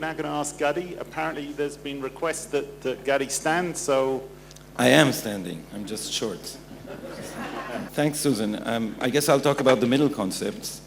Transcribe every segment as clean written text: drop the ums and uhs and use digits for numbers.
Now going to ask Gadi. Apparently there's been requests that Gadi stand, so... I am standing, I'm just short. Thanks, Susan. I guess I'll talk about the middle concepts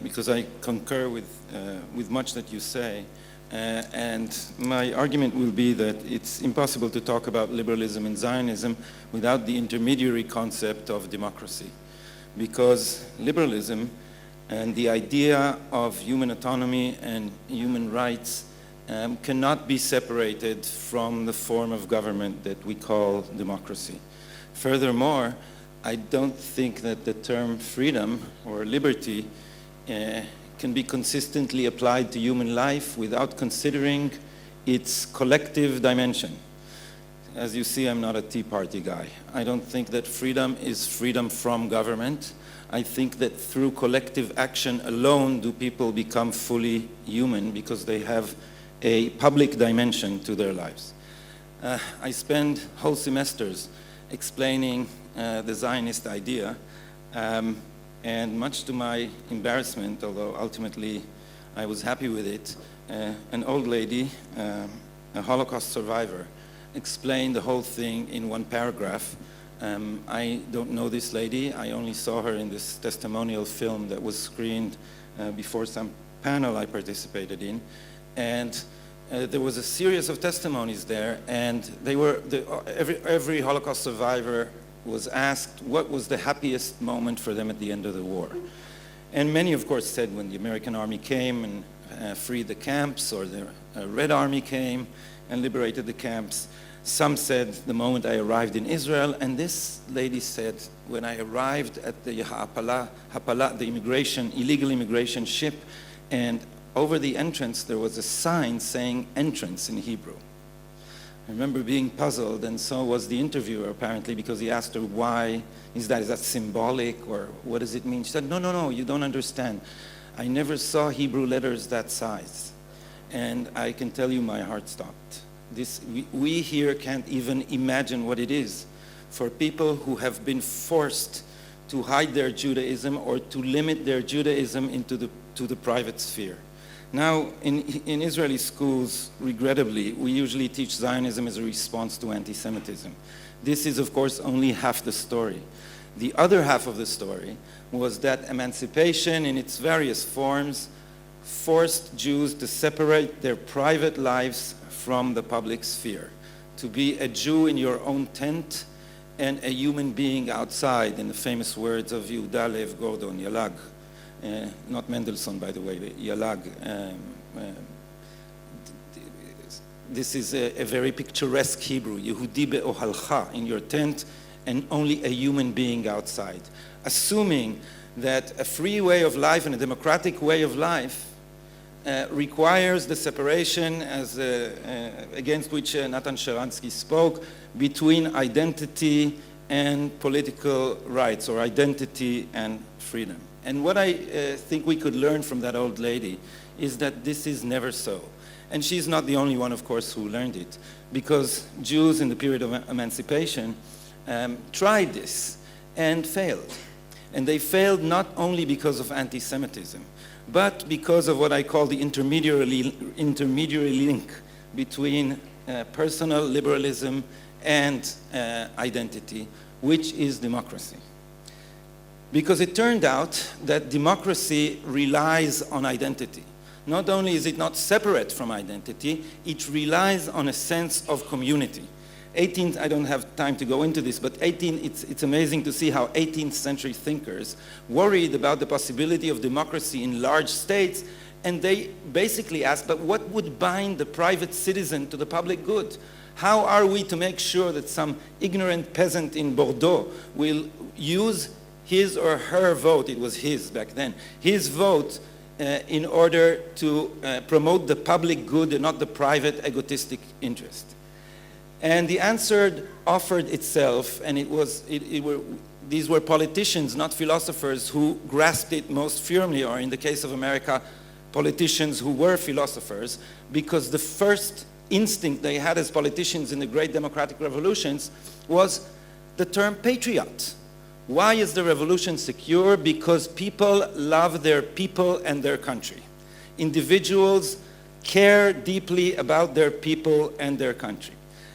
because I concur with much that you say. And my argument will be that it's impossible to talk about liberalism and Zionism without the intermediary concept of democracy. Because liberalism and the idea of human autonomy and human rights cannot be separated from the form of government that we call democracy. Furthermore, I don't think that the term freedom or liberty can be consistently applied to human life without considering its collective dimension. As you see, I'm not a Tea Party guy. I don't think that freedom is freedom from government. I think that through collective action alone do people become fully human because they have a public dimension to their lives. I spend whole semesters explaining the Zionist idea, and much to my embarrassment, although ultimately I was happy with it, an old lady, a Holocaust survivor, explained the whole thing in one paragraph. I don't know this lady. I only saw her in this testimonial film that was screened before some panel I participated in. And there was a series of testimonies there, and they were, every Holocaust survivor was asked what was the happiest moment for them at the end of the war. And many, of course, said when the American army came and freed the camps, or the Red Army came and liberated the camps. Some said the moment I arrived in Israel, and this lady said when I arrived at the Hapala, the illegal immigration ship, and over the entrance there was a sign saying entrance in Hebrew. I remember being puzzled, and so was the interviewer apparently, because he asked her why, is that symbolic, or what does it mean? She said, no, you don't understand. I never saw Hebrew letters that size. And I can tell you my heart stopped. We here can't even imagine what it is for people who have been forced to hide their Judaism or to limit their Judaism to the private sphere. Now, in Israeli schools, regrettably, we usually teach Zionism as a response to anti-Semitism. This is, of course, only half the story. The other half of the story was that emancipation in its various forms forced Jews to separate their private lives from the public sphere, to be a Jew in your own tent and a human being outside, in the famous words of Yehuda Lev Gordon, Yalag. Not Mendelssohn, by the way, Yalag. This is a very picturesque Hebrew, Yehudi be'ohalcha, in your tent, and only a human being outside. Assuming that a free way of life and a democratic way of life requires the separation, against which Natan Sharansky spoke, between identity and political rights, or identity and freedom. And what I think we could learn from that old lady is that this is never so. And she's not the only one, of course, who learned it, because Jews in the period of emancipation tried this and failed. And they failed not only because of anti-Semitism, but because of what I call the intermediary link between personal liberalism and identity, which is democracy. Because it turned out that democracy relies on identity. Not only is it not separate from identity, it relies on a sense of community. I don't have time to go into this, but it's amazing to see how 18th century thinkers worried about the possibility of democracy in large states, and they basically asked, but what would bind the private citizen to the public good? How are we to make sure that some ignorant peasant in Bordeaux will use his or her vote, it was his back then, his vote in order to promote the public good and not the private egotistic interest? And the answer offered itself, and these were politicians, not philosophers, who grasped it most firmly, or in the case of America, politicians who were philosophers, because the first instinct they had as politicians in the great democratic revolutions was the term patriot. Why is the revolution secure? Because people love their people and their country. Individuals care deeply about their people and their country.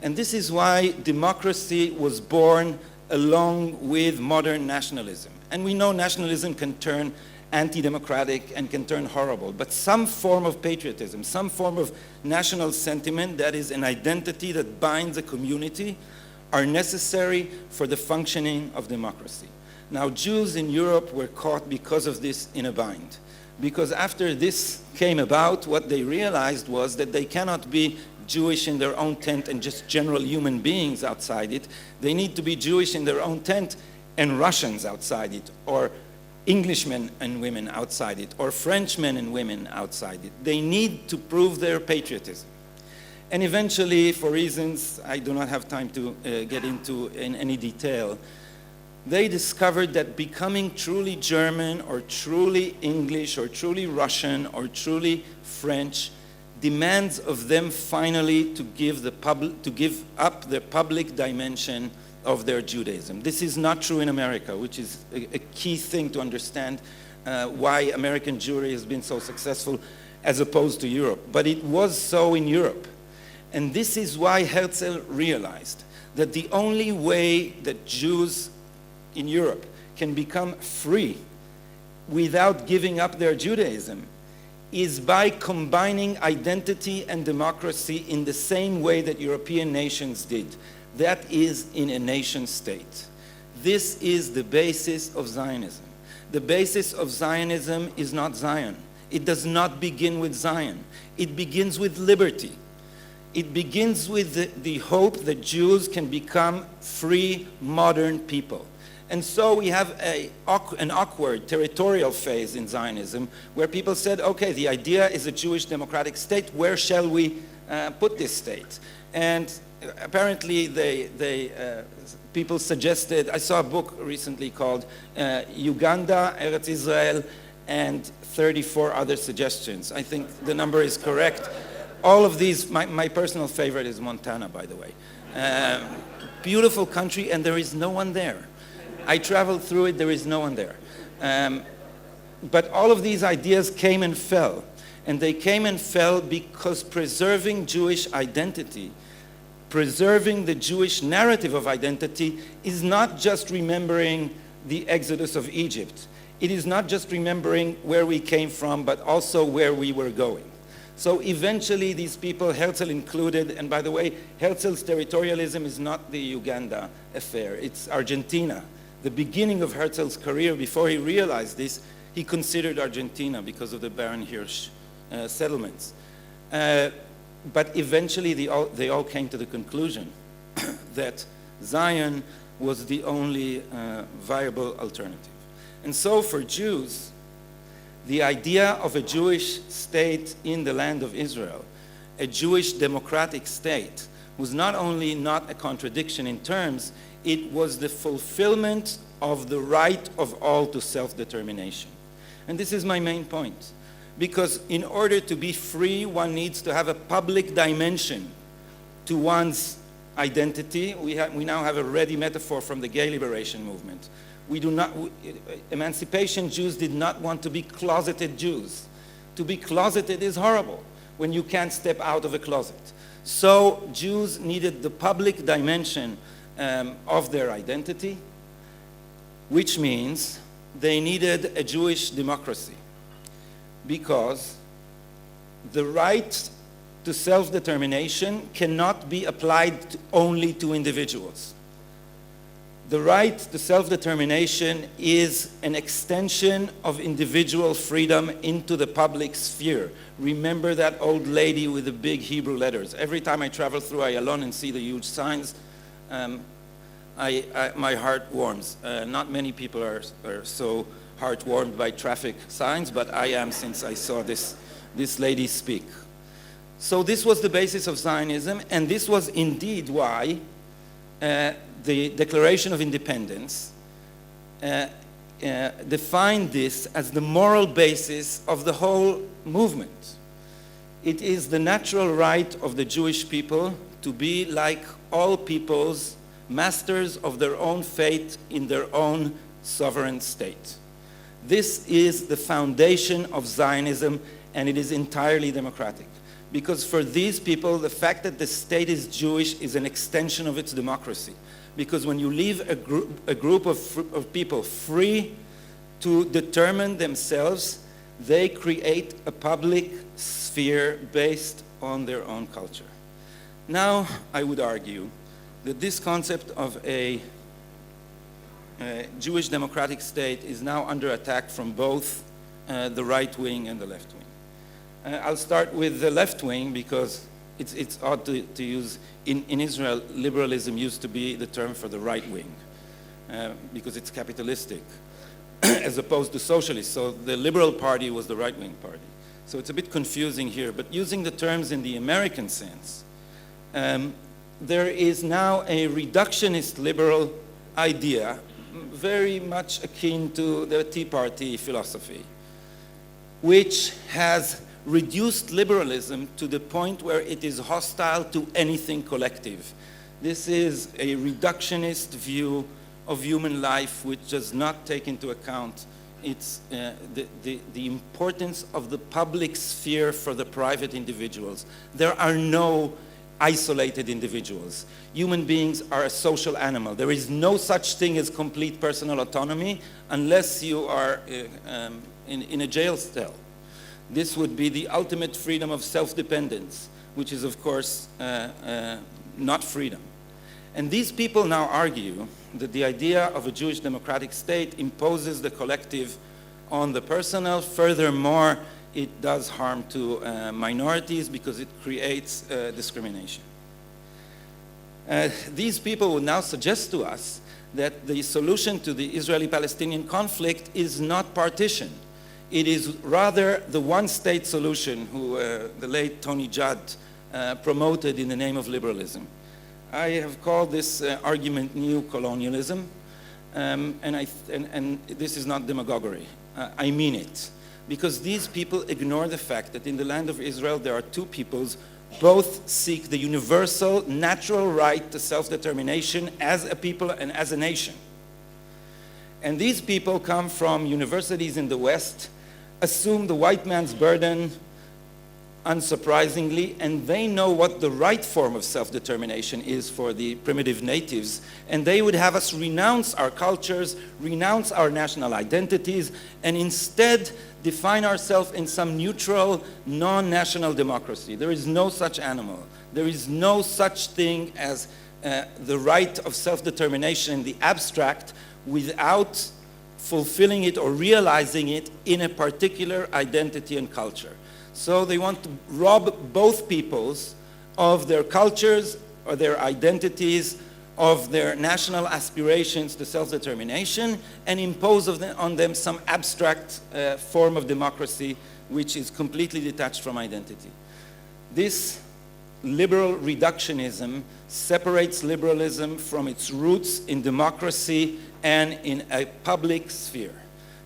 And this is why democracy was born along with modern nationalism. And we know nationalism can turn anti-democratic and can turn horrible, but some form of patriotism, some form of national sentiment that is an identity that binds a community are necessary for the functioning of democracy. Now, Jews in Europe were caught because of this in a bind. Because after this came about, what they realized was that they cannot be Jewish in their own tent and just general human beings outside it. They need to be Jewish in their own tent and Russians outside it, or Englishmen and women outside it, or Frenchmen and women outside it. They need to prove their patriotism. And eventually, for reasons I do not have time to get into in any detail, they discovered that becoming truly German or truly English or truly Russian or truly French demands of them finally to give up the public dimension of their Judaism. This is not true in America, which is a key thing to understand why American Jewry has been so successful as opposed to Europe. But it was so in Europe. And this is why Herzl realized that the only way that Jews in Europe can become free without giving up their Judaism is by combining identity and democracy in the same way that European nations did. That is in a nation state. This is the basis of Zionism. The basis of Zionism is not Zion. It does not begin with Zion. It begins with liberty. It begins with the hope that Jews can become free, modern people. And so we have an awkward territorial phase in Zionism where people said, okay, the idea is a Jewish democratic state. Where shall we put this state? And apparently people suggested, I saw a book recently called Uganda, Eretz Israel, and 34 other suggestions. I think the number is correct. All of these, my personal favorite is Montana, by the way. Beautiful country, and there is no one there. I traveled through it, there is no one there. But all of these ideas came and fell. And they came and fell because preserving Jewish identity, preserving the Jewish narrative of identity, is not just remembering the exodus of Egypt. It is not just remembering where we came from, but also where we were going. So eventually these people, Herzl included, and by the way, Herzl's territorialism is not the Uganda affair, it's Argentina. The beginning of Herzl's career, before he realized this, he considered Argentina because of the Baron Hirsch settlements. But eventually they all came to the conclusion that Zion was the only viable alternative. And so for Jews, the idea of a Jewish state in the land of Israel, a Jewish democratic state, was not only not a contradiction in terms, it was the fulfillment of the right of all to self-determination. And this is my main point. Because in order to be free, one needs to have a public dimension to one's identity. We now have a ready metaphor from the gay liberation movement. Emancipation Jews did not want to be closeted Jews. To be closeted is horrible when you can't step out of a closet. So Jews needed the public dimension of their identity, which means they needed a Jewish democracy, because the right to self-determination cannot be applied only to individuals. The right to self-determination is an extension of individual freedom into the public sphere. Remember that old lady with the big Hebrew letters. Every time I travel through Ayalon and see the huge signs, my heart warms. Not many people are so heart-warmed by traffic signs, but I am, since I saw this lady speak. So this was the basis of Zionism, and this was indeed why the Declaration of Independence defined this as the moral basis of the whole movement. It is the natural right of the Jewish people to be, like all peoples, masters of their own fate in their own sovereign state. This is the foundation of Zionism, and it is entirely democratic. because for these people, the fact that the state is Jewish is an extension of its democracy. Because when you leave a group of people free to determine themselves, they create a public sphere based on their own culture. Now, I would argue that this concept of a Jewish democratic state is now under attack from both the right wing and the left wing. I'll start with the left wing because it's odd to use, in Israel, liberalism used to be the term for the right wing because it's capitalistic as opposed to socialist. So the Liberal Party was the right wing party. So it's a bit confusing here, but using the terms in the American sense, there is now a reductionist liberal idea, very much akin to the Tea Party philosophy, which has reduced liberalism to the point where it is hostile to anything collective. This is a reductionist view of human life which does not take into account the importance of the public sphere for the private individuals. There are no isolated individuals. Human beings are a social animal. There is no such thing as complete personal autonomy unless you are in a jail cell. This would be the ultimate freedom of self-dependence, which is, of course, not freedom. And these people now argue that the idea of a Jewish democratic state imposes the collective on the personal. Furthermore, it does harm to minorities because it creates discrimination. These people would now suggest to us that the solution to the Israeli-Palestinian conflict is not partition. It is rather the one-state solution who the late Tony Judd promoted in the name of liberalism. I have called this argument new colonialism, and this is not demagoguery. I mean it, because these people ignore the fact that in the land of Israel there are two peoples, both seek the universal natural right to self-determination as a people and as a nation. And these people come from universities in the West, assume the white man's burden, unsurprisingly, and they know what the right form of self-determination is for the primitive natives, and they would have us renounce our cultures, renounce our national identities, and instead define ourselves in some neutral, non-national democracy. There is no such animal. There is no such thing as the right of self-determination in the abstract without fulfilling it or realizing it in a particular identity and culture. So they want to rob both peoples of their cultures or their identities, of their national aspirations to self-determination, and impose on them some abstract form of democracy which is completely detached from identity. This liberal reductionism separates liberalism from its roots in democracy and in a public sphere.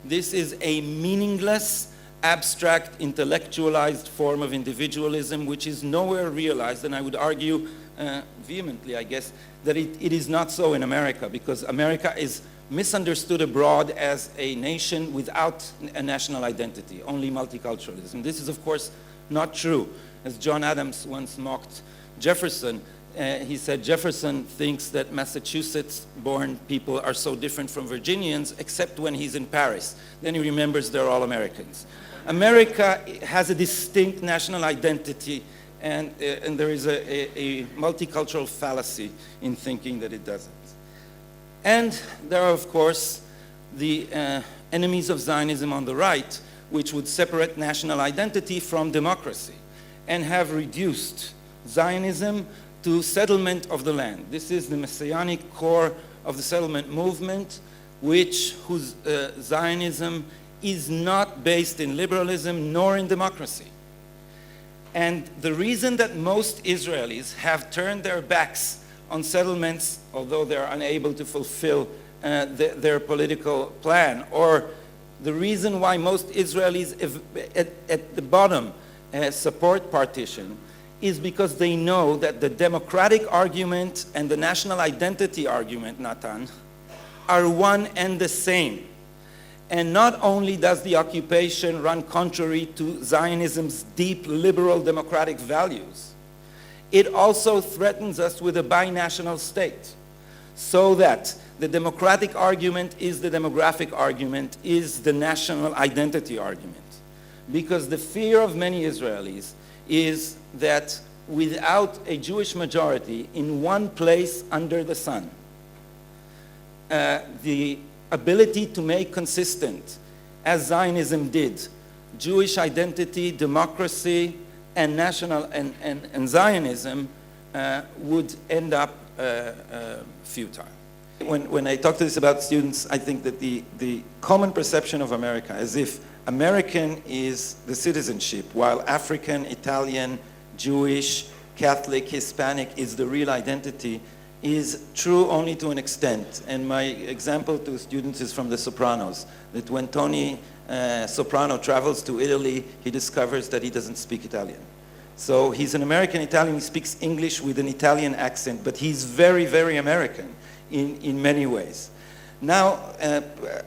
This is a meaningless, abstract, intellectualized form of individualism which is nowhere realized, and I would argue vehemently, I guess, that it is not so in America, because America is misunderstood abroad as a nation without a national identity, only multiculturalism. This is, of course, not true. As John Adams once mocked Jefferson, he said Jefferson thinks that Massachusetts-born people are so different from Virginians, except when he's in Paris. Then he remembers they're all Americans. America has a distinct national identity, and there is a multicultural fallacy in thinking that it doesn't. And there are, of course, the enemies of Zionism on the right, which would separate national identity from democracy and have reduced Zionism to settlement of the land. This is the messianic core of the settlement movement, whose Zionism is not based in liberalism nor in democracy. And the reason that most Israelis have turned their backs on settlements, although they're unable to fulfill their political plan, or the reason why most Israelis at the bottom support partition, is because they know that the democratic argument and the national identity argument, Natan, are one and the same. And not only does the occupation run contrary to Zionism's deep liberal democratic values, it also threatens us with a binational state, so that the democratic argument is the demographic argument, is the national identity argument. Because the fear of many Israelis is that without a Jewish majority in one place under the sun, the ability to make consistent, as Zionism did, Jewish identity, democracy, and national and Zionism would end up futile. When I talk to this about students, I think that the common perception of America, as if American is the citizenship, while African, Italian, Jewish, Catholic, Hispanic is the real identity, is true only to an extent. And my example to students is from The Sopranos, that when Tony Soprano travels to Italy, he discovers that he doesn't speak Italian. So he's an American Italian, he speaks English with an Italian accent, but he's very, very American in many ways. Now,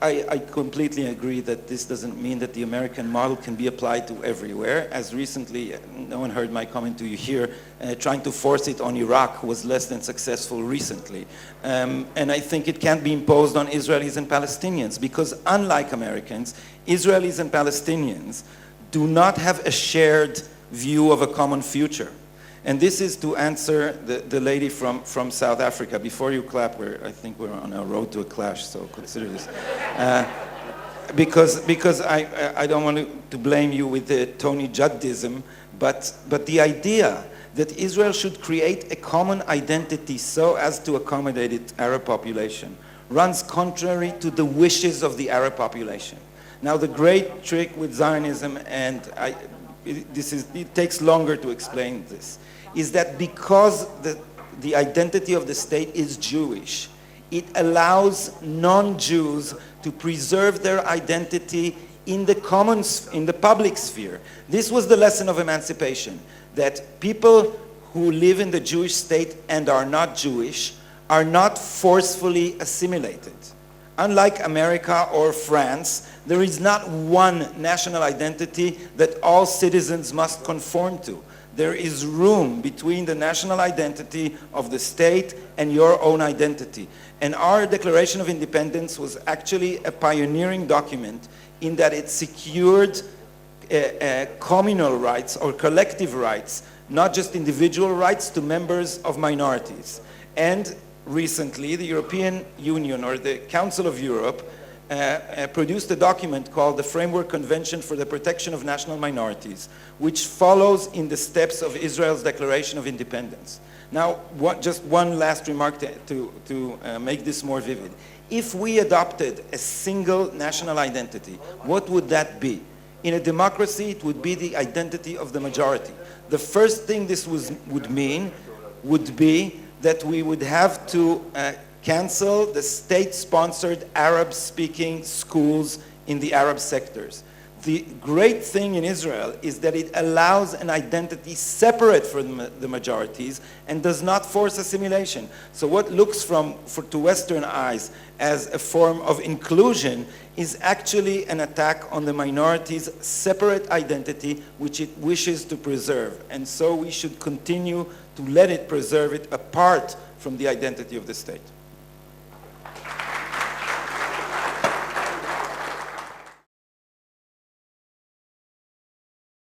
I completely agree that this doesn't mean that the American model can be applied to everywhere. As recently, no one heard my comment to you here, trying to force it on Iraq was less than successful recently. And I think it can't be imposed on Israelis and Palestinians, because unlike Americans, Israelis and Palestinians do not have a shared view of a common future. And this is to answer the lady from South Africa. Before you clap, I think we're on a road to a clash, so consider this. Because I don't want to blame you with the Tony Juddism, but the idea that Israel should create a common identity so as to accommodate its Arab population runs contrary to the wishes of the Arab population. Now, the great trick with Zionism, and it takes longer to explain this, is that because the identity of the state is Jewish, it allows non-Jews to preserve their identity in the public sphere. This was the lesson of emancipation, that people who live in the Jewish state and are not Jewish are not forcefully assimilated. Unlike America or France, there is not one national identity that all citizens must conform to. There is room between the national identity of the state and your own identity. And our Declaration of Independence was actually a pioneering document in that it secured communal rights or collective rights, not just individual rights, to members of minorities. And recently, the European Union, or the Council of Europe, produced a document called the Framework Convention for the Protection of National Minorities, which follows in the steps of Israel's Declaration of Independence. Now, just one last remark to make this more vivid. If we adopted a single national identity, what would that be? In a democracy, it would be the identity of the majority. The first thing this would mean would be that we would have to cancel the state-sponsored Arab-speaking schools in the Arab sectors. The great thing in Israel is that it allows an identity separate from the majorities and does not force assimilation. So what looks to Western eyes as a form of inclusion is actually an attack on the minorities' separate identity, which it wishes to preserve. And so we should continue to let it preserve it apart from the identity of the state.